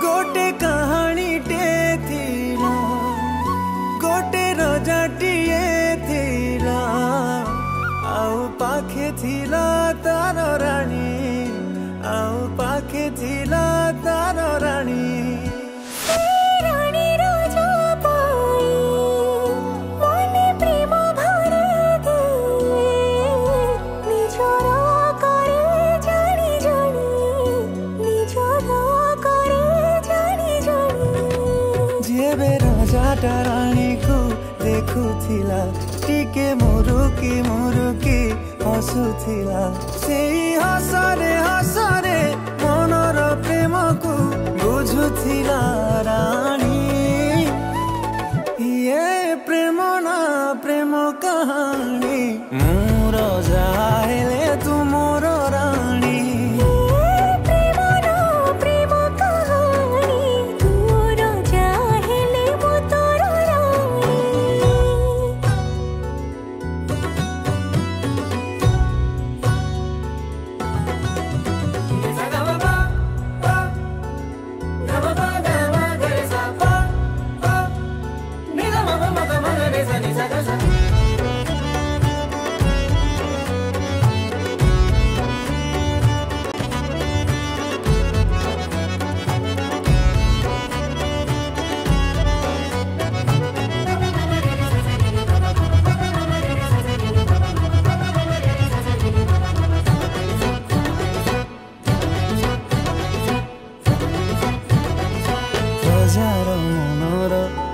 गोटे कहानी टे थिला गोटे रजाटिए थिला आउ पाखे थिला तार रानी आउ पाखे थिला तार रानी रानी को देखुथिला टिके मुरुकी हसुथिला से हसरे मनर प्रेम को बुझुथिला रानी ये प्रेम ना प्रेम कहानी मोर जाहेले तू मोर रानी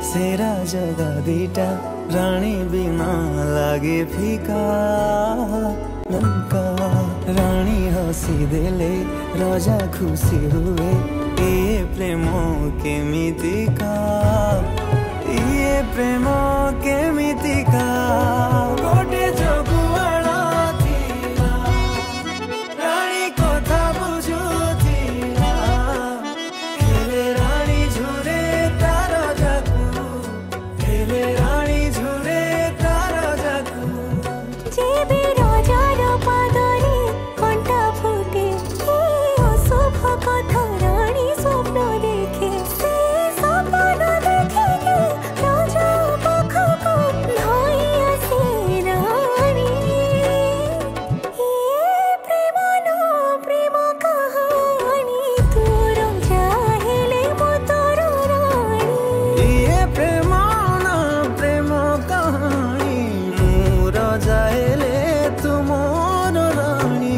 सेरा जगा दीटा रानी बिना लागे फीका लंका रानी हसी देले राजा खुशी हुए ये प्रेम केमितिका ये प्रेम केमितिका गोटे जगुआड़ा थिला रानी कथा बुझुथिला हेले रानी झुरे तार जाकू हेले रानी झुरे तार जाकू जेबे राजार पादरे कंठा फुटे अशुभ कथा रानी स्वप्न देखे से स्वप्न देखे राजा पाखको धाई आसे रानी ये प्रेम ना प्रेम कहानी तोर जाहेले मो तोर रानी ये प्रेम ना प्रेम कहानी मोर जाहेले तू मोर रानी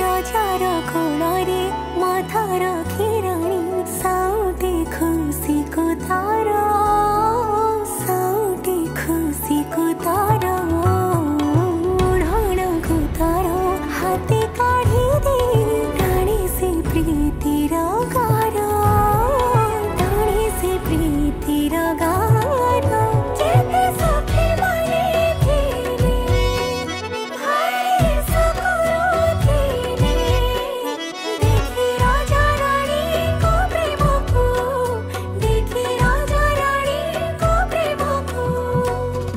राजार कोणारे माथा रखी रानी साउटे खुशी को तारा साउटे खुशी को तारा ओढ़ाना को तारा हाथे काढ़ी दे रानी से प्रीति गारा रानी से प्रीति गारा जेते सखी माने थीरे भाई सकुरो थीरे देखी राजा रानी को प्रेम को देखी राजा रानी को प्रेम को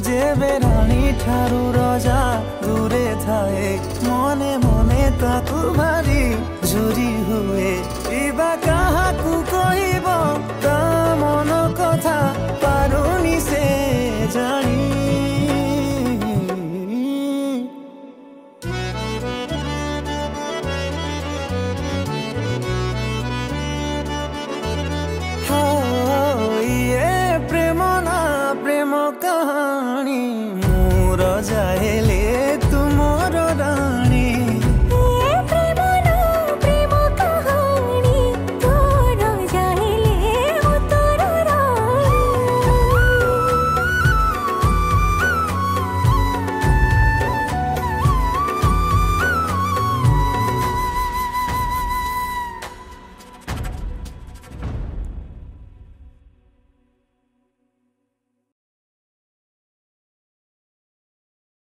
जेबे रानी ठारू राजा दूरे थाए मने मने ताकू भारी झुरी हुए इबा काहाकू कहिब ता मन कथा पारुनी से जानी ये प्रेम ना प्रेम कहानी मोर जाहे